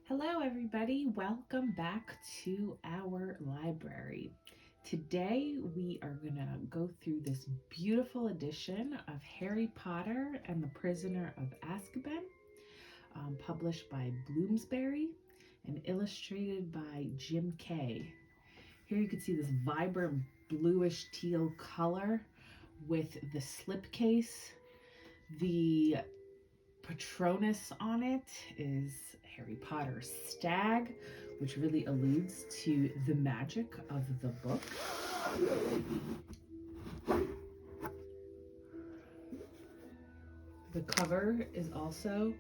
Hello, everybody. Welcome back to our library. Today, we are going to go through this beautiful edition of Harry Potter and the Prisoner of Azkaban, published by Bloomsbury and illustrated by Jim Kay. Here you can see this vibrant bluish teal color with the slipcase. The Patronus on it is Harry Potter's stag, which really alludes to the magic of the book. The cover is also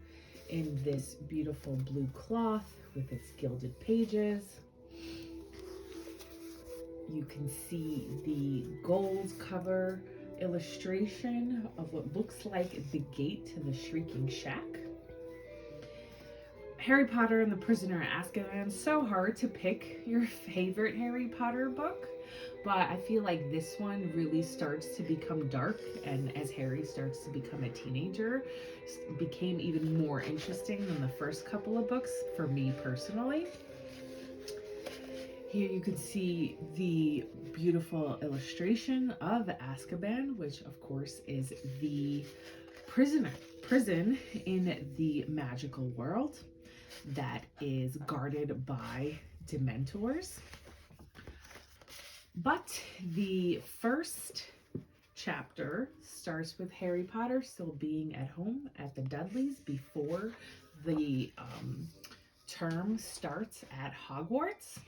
in this beautiful blue cloth with its gilded pages. You can see the gold cover illustration of what looks like the gate to the Shrieking Shack. Harry Potter and the Prisoner of Azkaban. So hard to pick your favorite Harry Potter book, but I feel like this one really starts to become dark, and as Harry starts to become a teenager, became even more interesting than the first couple of books for me personally. Here you can see the beautiful illustration of Azkaban, which of course is the prison in the magical world that is guarded by Dementors. But the first chapter starts with Harry Potter still being at home at the Dudleys before the term starts at Hogwarts.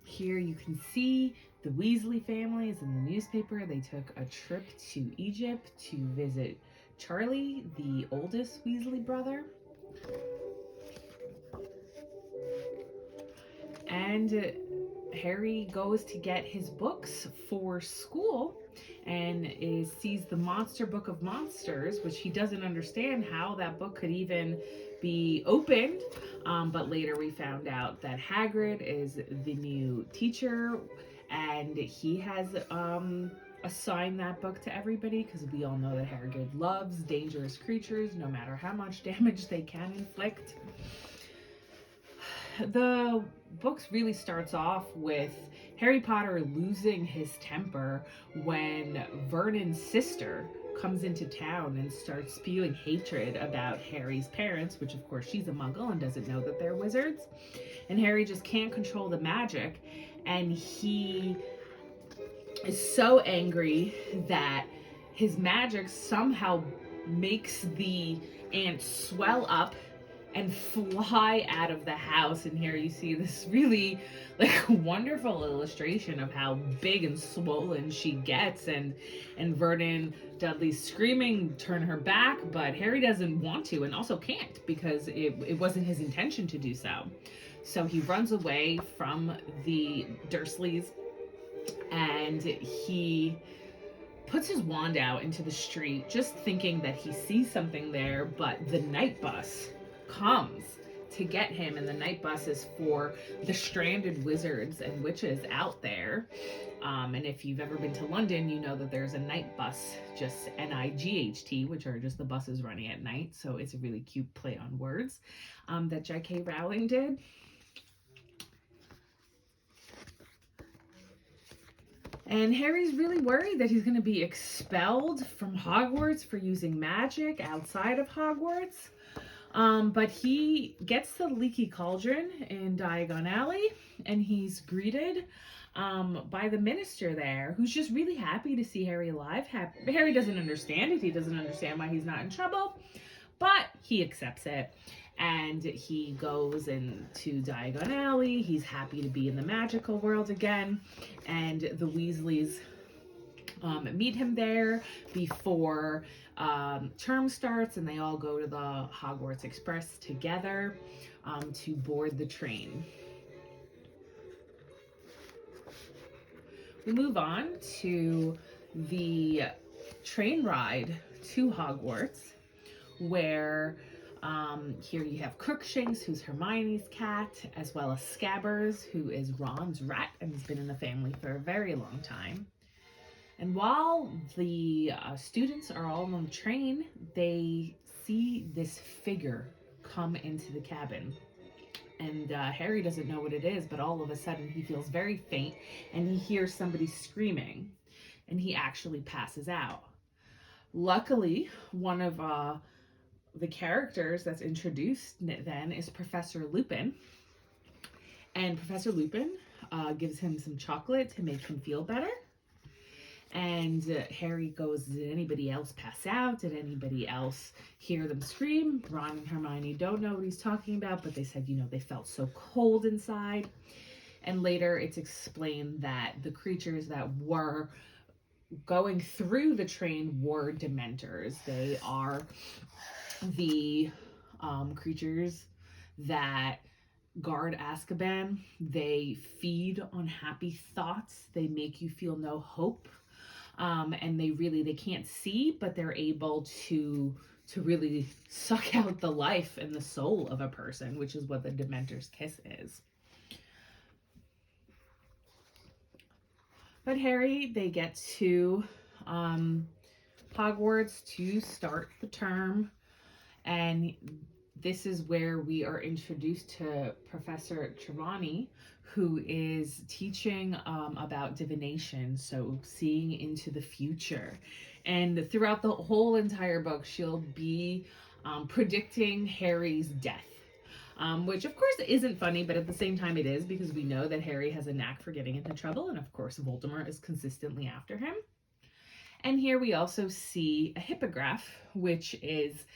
Here you can see the Weasley family is in the newspaper. They took a trip to Egypt to visit Charlie, the oldest Weasley brother. And Harry goes to get his books for school and sees the Monster Book of Monsters, which he doesn't understand how that book could even be opened. But later we found out that Hagrid is the new teacher, and he has assigned that book to everybody because we all know that Hagrid loves dangerous creatures no matter how much damage they can inflict. The books really starts off with Harry Potter losing his temper when Vernon's sister comes into town and starts spewing hatred about Harry's parents, which of course she's a muggle and doesn't know that they're wizards. And Harry just can't control the magic, and he is so angry that his magic somehow makes the ants swell up and fly out of the house. And here you see this really wonderful illustration of how big and swollen she gets, and Vernon Dudley's screaming turn her back, but Harry doesn't want to and also can't because it wasn't his intention to do so. So he runs away from the Dursleys and he puts his wand out into the street just thinking that he sees something there, but the night bus comes to get him, and the night bus is for the stranded wizards and witches out there. And if you've ever been to London, you know that there's a night bus, just NIGHT, which are just the buses running at night. So it's a really cute play on words that J.K. Rowling did. And Harry's really worried that he's going to be expelled from Hogwarts for using magic outside of Hogwarts. But he gets to the Leaky Cauldron in Diagon Alley, and he's greeted by the minister there, who's just really happy to see Harry alive. Harry doesn't understand it. He doesn't understand why he's not in trouble, but he accepts it. And he goes into Diagon Alley. He's happy to be in the magical world again. And the Weasleys meet him there before term starts, and they all go to the Hogwarts Express together to board the train. We move on to the train ride to Hogwarts, where here you have Crookshanks, who's Hermione's cat, as well as Scabbers, who is Ron's rat and has been in the family for a very long time. And while the students are all on the train, they see this figure come into the cabin. And Harry doesn't know what it is, but all of a sudden he feels very faint and he hears somebody screaming, and he actually passes out. Luckily, one of the characters that's introduced then is Professor Lupin. And Professor Lupin gives him some chocolate to make him feel better. And Harry goes, did anybody else pass out? Did anybody else hear them scream? Ron and Hermione don't know what he's talking about, but they said, they felt so cold inside. And later it's explained that the creatures that were going through the train were Dementors. They are the creatures that guard Azkaban. They feed on happy thoughts. They make you feel no hope. And they can't see, but they're able to really suck out the life and the soul of a person, which is what the Dementor's kiss is. But Harry, they get to Hogwarts to start the term, and this is where we are introduced to Professor Trelawney, who is teaching about divination, so seeing into the future. And throughout the whole entire book, she'll be predicting Harry's death. Which of course isn't funny, but at the same time it is, because we know that Harry has a knack for getting into trouble, and of course Voldemort is consistently after him. And here we also see a hippogriff, which is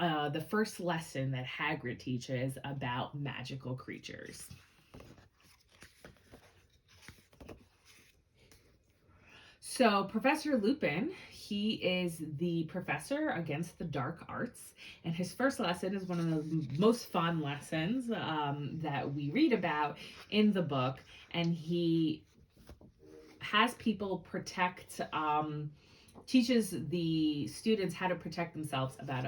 the first lesson that Hagrid teaches about magical creatures. So Professor Lupin, he is the professor against the dark arts, and his first lesson is one of the most fun lessons that we read about in the book, and he has people teaches the students how to protect themselves about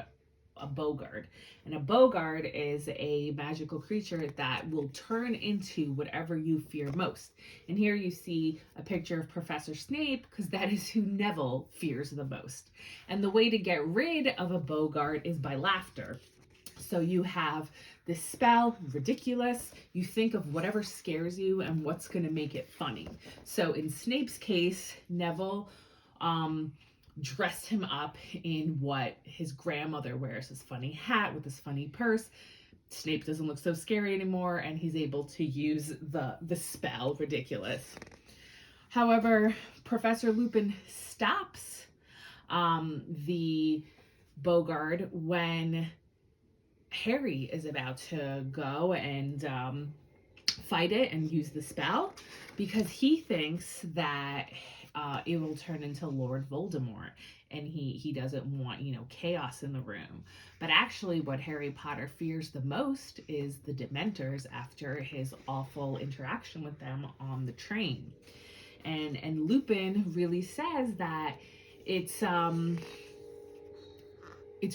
a Bogard. And a Bogard is a magical creature that will turn into whatever you fear most. And here you see a picture of Professor Snape, because that is who Neville fears the most. And the way to get rid of a Bogard is by laughter. So you have this spell, ridiculous. You think of whatever scares you and what's going to make it funny. So in Snape's case, Neville dressed him up in what his grandmother wears, this funny hat with this funny purse. Snape doesn't look so scary anymore, and he's able to use the spell ridiculous. However, Professor Lupin stops the Bogard when Harry is about to go and fight it and use the spell, because he thinks that it will turn into Lord Voldemort, and he doesn't want, chaos in the room. But actually what Harry Potter fears the most is the Dementors after his awful interaction with them on the train. And Lupin really says that it's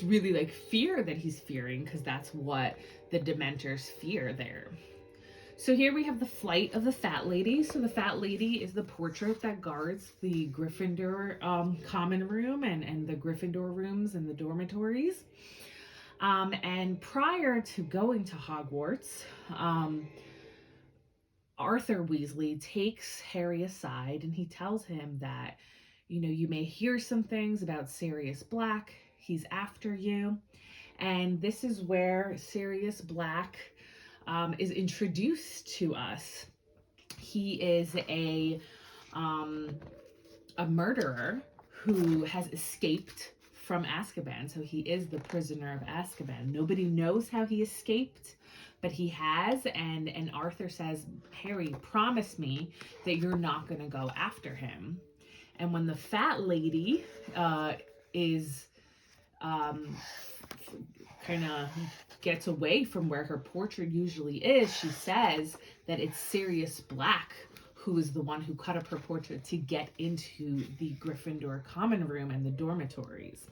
really like fear that he's fearing, because that's what the Dementors fear there. So here we have the flight of the Fat Lady. So the Fat Lady is the portrait that guards the Gryffindor common room and the Gryffindor rooms and the dormitories. And prior to going to Hogwarts, Arthur Weasley takes Harry aside and he tells him that, you may hear some things about Sirius Black. He's after you. And this is where Sirius Black is introduced to us. He is a murderer who has escaped from Azkaban. So he is the prisoner of Azkaban. Nobody knows how he escaped, but he has. And Arthur says, Harry, promise me that you're not going to go after him. And when the Fat Lady is kind of gets away from where her portrait usually is, she says that it's Sirius Black who is the one who cut up her portrait to get into the Gryffindor common room and the dormitories.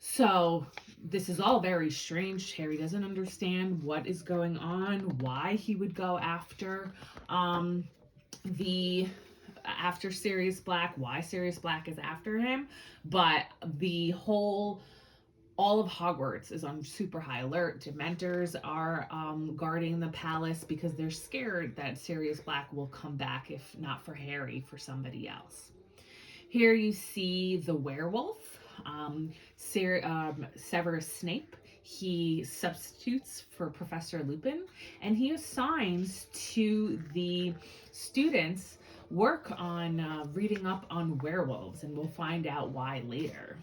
So this is all very strange. Harry doesn't understand what is going on, why he would go after the after Sirius Black, why Sirius Black is after him, but the whole all of Hogwarts is on super high alert. Dementors are guarding the palace because they're scared that Sirius Black will come back, if not for Harry, for somebody else. Here you see the werewolf, Severus Snape. He substitutes for Professor Lupin, and he assigns to the students work on reading up on werewolves, and we'll find out why later.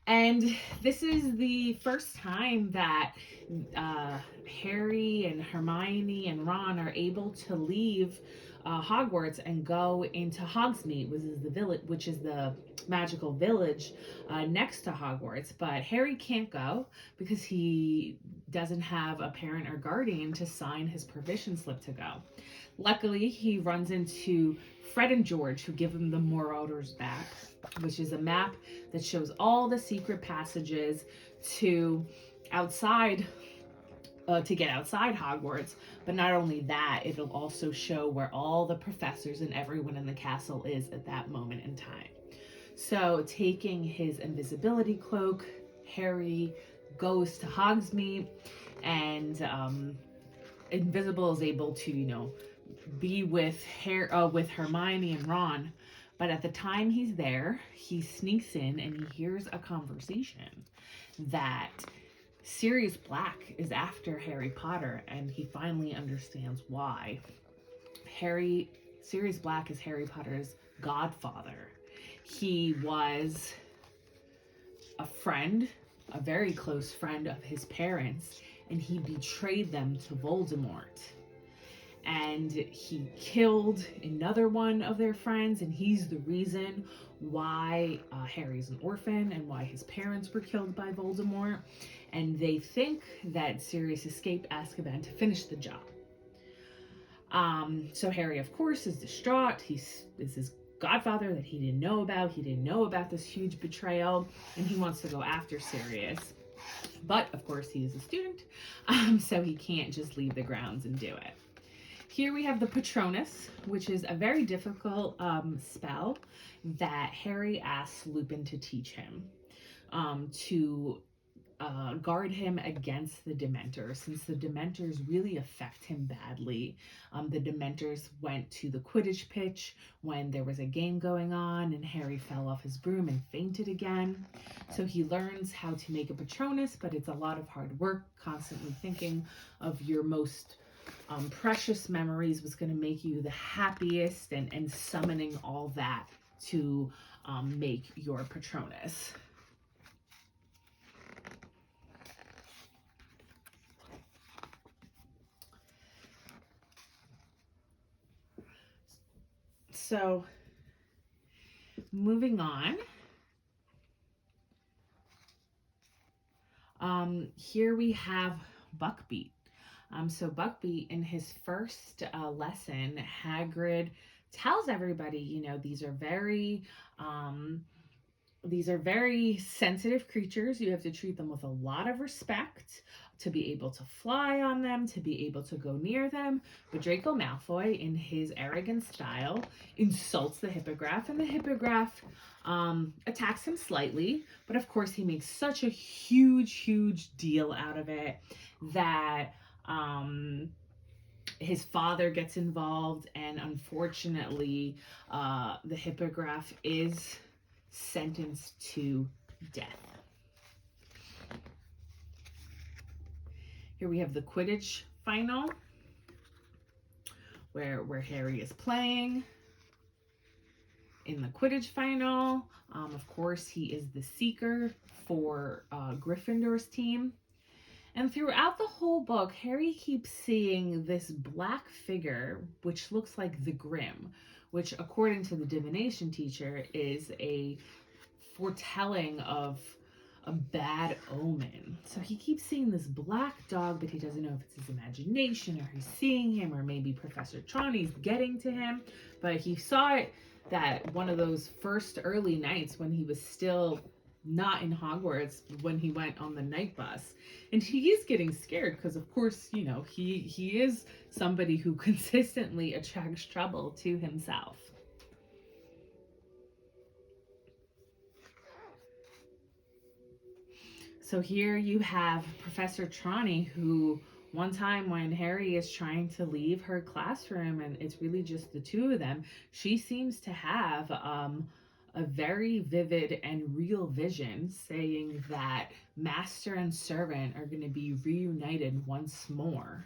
And this is the first time that Harry and Hermione and Ron are able to leave Hogwarts and go into Hogsmeade, which is the magical village next to Hogwarts. But Harry can't go because he doesn't have a parent or guardian to sign his permission slip to go. Luckily, he runs into Fred and George, who give him the Marauders map, which is a map that shows all the secret passages to outside to get outside Hogwarts. But not only that, it'll also show where all the professors and everyone in the castle is at that moment in time. So, taking his invisibility cloak, Harry goes to Hogsmeade, and Invisible is able to, be with Hermione and Ron. But at the time he's there, he sneaks in and he hears a conversation that Sirius Black is after Harry Potter, and he finally understands why. Sirius Black is Harry Potter's godfather. He was a friend, a very close friend of his parents, and he betrayed them to Voldemort. And he killed another one of their friends, and he's the reason why Harry's an orphan and why his parents were killed by Voldemort. And they think that Sirius escaped Azkaban to finish the job. So Harry, of course, is distraught. Is his godfather that he didn't know about. He didn't know about this huge betrayal, and he wants to go after Sirius. But, of course, he is a student, so he can't just leave the grounds and do it. Here we have the Patronus, which is a very difficult spell that Harry asks Lupin to teach him to guard him against the Dementors, since the Dementors really affect him badly. The Dementors went to the Quidditch pitch when there was a game going on, and Harry fell off his broom and fainted again. So he learns how to make a Patronus, but it's a lot of hard work, constantly thinking of your most precious memories, was going to make you the happiest, and summoning all that to make your Patronus. So, moving on. Here we have Buckbeak. So Buckbeak, in his first lesson, Hagrid tells everybody, these are very sensitive creatures. You have to treat them with a lot of respect to be able to fly on them, to be able to go near them. But Draco Malfoy, in his arrogant style, insults the Hippogriff, and the Hippogriff attacks him slightly. But of course, he makes such a huge deal out of it that his father gets involved, and unfortunately, the Hippogriff is sentenced to death. Here we have the Quidditch final, where Harry is playing. In the Quidditch final, of course, he is the seeker for Gryffindor's team. And throughout the whole book, Harry keeps seeing this black figure, which looks like the Grim, which, according to the divination teacher, is a foretelling of a bad omen. So he keeps seeing this black dog, but he doesn't know if it's his imagination, or he's seeing him, or maybe Professor Trelawney's getting to him. But he saw it that one of those first early nights when he was still not in Hogwarts when he went on the night bus. And he is getting scared because, of course, he is somebody who consistently attracts trouble to himself. So here you have Professor Trelawney, who one time when Harry is trying to leave her classroom and it's really just the two of them, she seems to have a very vivid and real vision saying that master and servant are going to be reunited once more.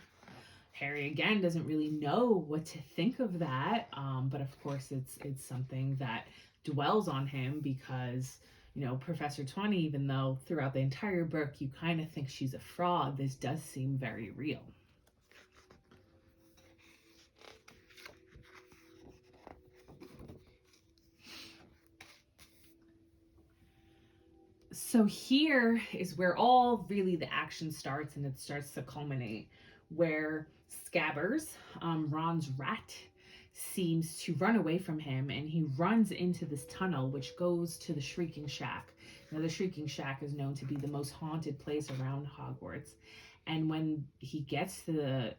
Harry again doesn't really know what to think of that, but of course it's something that dwells on him because Professor 20, even though throughout the entire book you kind of think she's a fraud, this does seem very real. So here is where all really the action starts, and it starts to culminate where Scabbers, Ron's rat, seems to run away from him, and he runs into this tunnel which goes to the Shrieking Shack. Now the Shrieking Shack is known to be the most haunted place around Hogwarts, and when he gets to the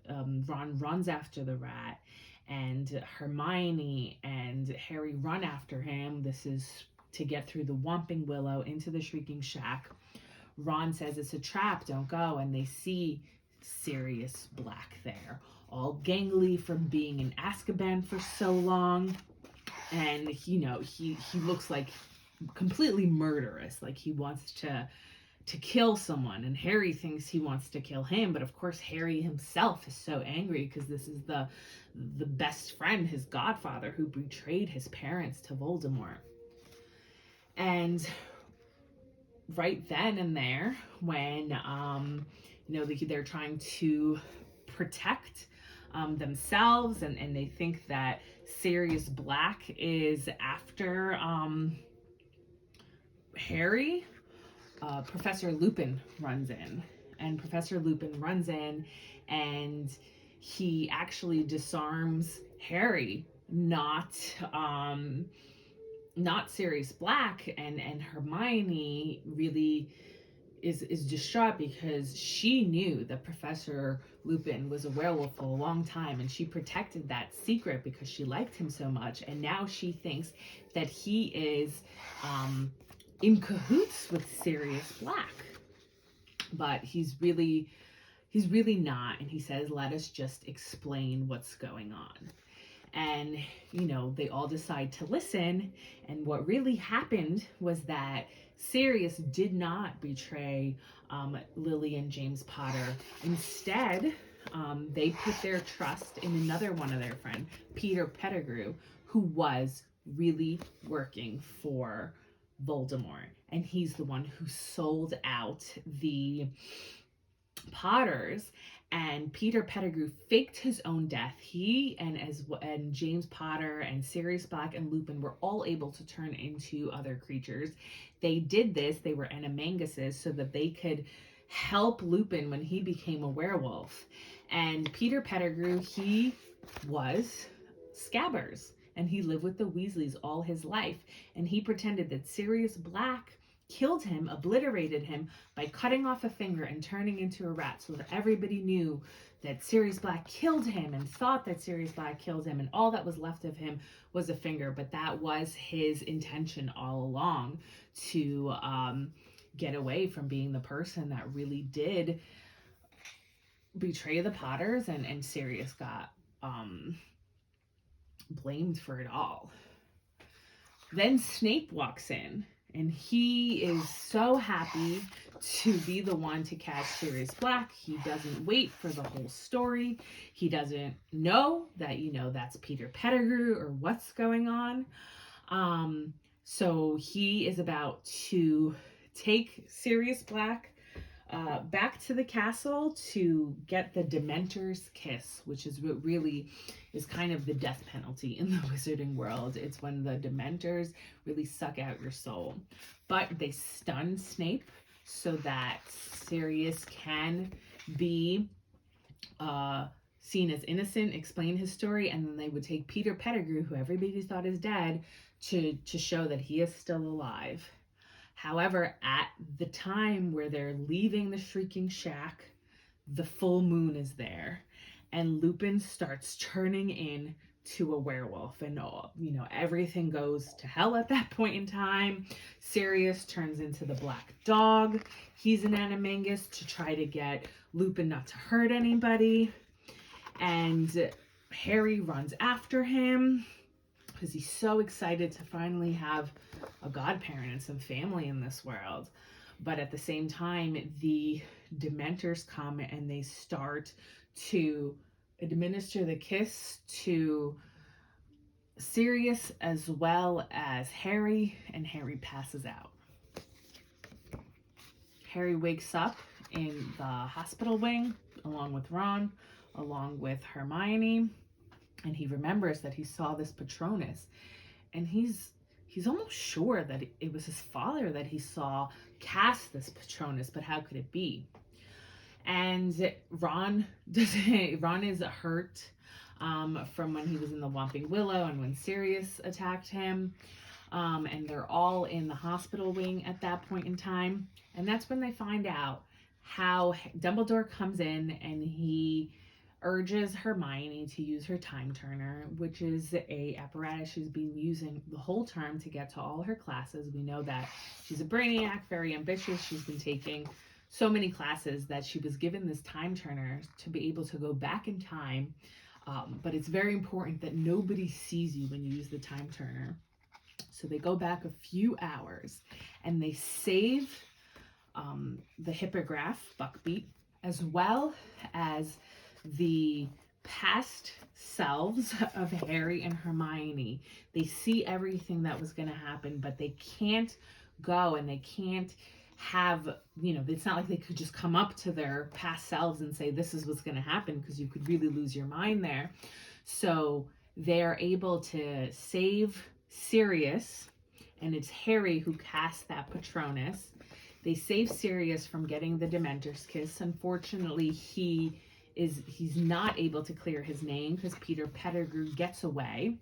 Ron runs after the rat, and Hermione and Harry run after him. This is to get through the Whomping Willow into the Shrieking Shack. Ron says it's a trap, don't go, and they see Sirius Black there, all gangly from being in Azkaban for so long, and he looks like completely murderous, like he wants to kill someone, and Harry thinks he wants to kill him, but of course Harry himself is so angry because this is the best friend, his godfather, who betrayed his parents to Voldemort. And right then and there, when they're trying to protect themselves, and they think that Sirius Black is after Harry, Professor Lupin runs in. And Professor Lupin runs in and he actually disarms Harry, not Sirius Black, and Hermione really is distraught because she knew that Professor Lupin was a werewolf for a long time, and she protected that secret because she liked him so much, and now she thinks that he is in cahoots with Sirius Black. But he's really not, and he says, let us just explain what's going on. And they all decide to listen, and what really happened was that Sirius did not betray Lily and James Potter. Instead, they put their trust in another one of their friends, Peter Pettigrew, who was really working for Voldemort, and he's the one who sold out the Potters. And Peter Pettigrew faked his own death. He and James Potter and Sirius Black and Lupin were all able to turn into other creatures. They did this, they were animaguses, so that they could help Lupin when he became a werewolf. And Peter Pettigrew, he was Scabbers, and he lived with the Weasleys all his life. And he pretended that Sirius Black killed him, obliterated him by cutting off a finger and turning into a rat, so that everybody knew that Sirius Black killed him and thought that Sirius Black killed him, and all that was left of him was a finger. But that was his intention all along, to get away from being the person that really did betray the Potters, and Sirius got blamed for it all. Then Snape walks in, and he is so happy to be the one to catch Sirius Black. He doesn't wait for the whole story. He doesn't know that, that's Peter Pettigrew or what's going on. So he is about to take Sirius Black back to the castle to get the Dementor's Kiss, which is what really is kind of the death penalty in the wizarding world. It's when the Dementors really suck out your soul. But they stun Snape so that Sirius can be seen as innocent, explain his story, and then they would take Peter Pettigrew, who everybody thought is dead, to show that he is still alive. However, at the time where they're leaving the Shrieking Shack, the full moon is there, and Lupin starts turning in to a werewolf, and everything goes to hell at that point in time. Sirius turns into the black dog. He's an animagus to try to get Lupin not to hurt anybody, and Harry runs after him because he's so excited to finally have a godparent and some family in this world. But at the same time, the Dementors come and they start to administer the kiss to Sirius as well as Harry, and Harry passes out. Harry wakes up in the hospital wing along with Ron, along with Hermione, and he remembers that he saw this Patronus, and he's almost sure that it was his father that he saw cast this Patronus, but how could it be? And Ron is hurt from when he was in the Whomping Willow and when Sirius attacked him. And they're all in the hospital wing at that point in time. And that's when they find out how Dumbledore comes in and he urges Hermione to use her time turner, which is a apparatus she's been using the whole term to get to all her classes. We know that she's a brainiac, very ambitious. She's been taking so many classes that she was given this time turner to be able to go back in time. But it's very important that nobody sees you when you use the time turner. So they go back a few hours and they save the hippogriff, Buckbeak, as well as the past selves of Harry and Hermione. They see everything that was going to happen, but they can't go and they can't have, it's not like they could just come up to their past selves and say, this is what's going to happen, because you could really lose your mind there. So they're able to save Sirius, and it's Harry who casts that Patronus. They save Sirius from getting the Dementor's kiss. Unfortunately, he's not able to clear his name because Peter Pettigrew gets away.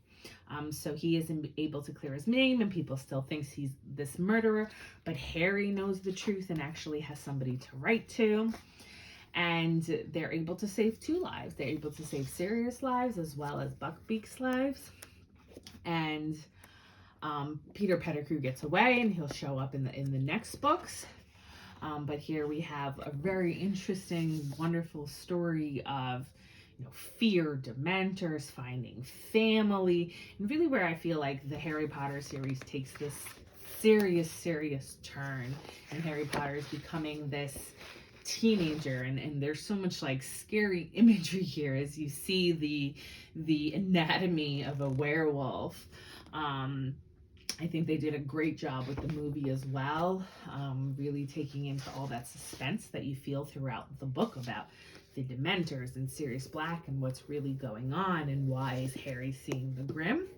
So he isn't able to clear his name, and people still thinks he's this murderer. But Harry knows the truth and actually has somebody to write to. And they're able to save 2 lives. They're able to save Sirius' lives as well as Buckbeak's lives. And Peter Pettigrew gets away, and he'll show up in the next books. But here we have a very interesting, wonderful story of fear, Dementors, finding family, and really where I feel like the Harry Potter series takes this serious turn, and Harry Potter is becoming this teenager, and there's so much like scary imagery here as you see the anatomy of a werewolf. I think they did a great job with the movie as well, really taking into all that suspense that you feel throughout the book about the Dementors and Sirius Black and what's really going on and why is Harry seeing the Grim.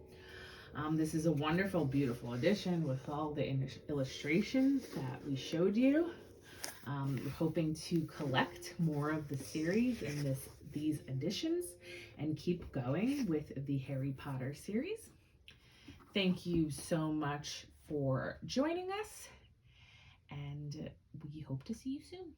This is a wonderful, beautiful edition with all the illustrations that we showed you. We're hoping to collect more of the series in these editions and keep going with the Harry Potter series. Thank you so much for joining us, and we hope to see you soon.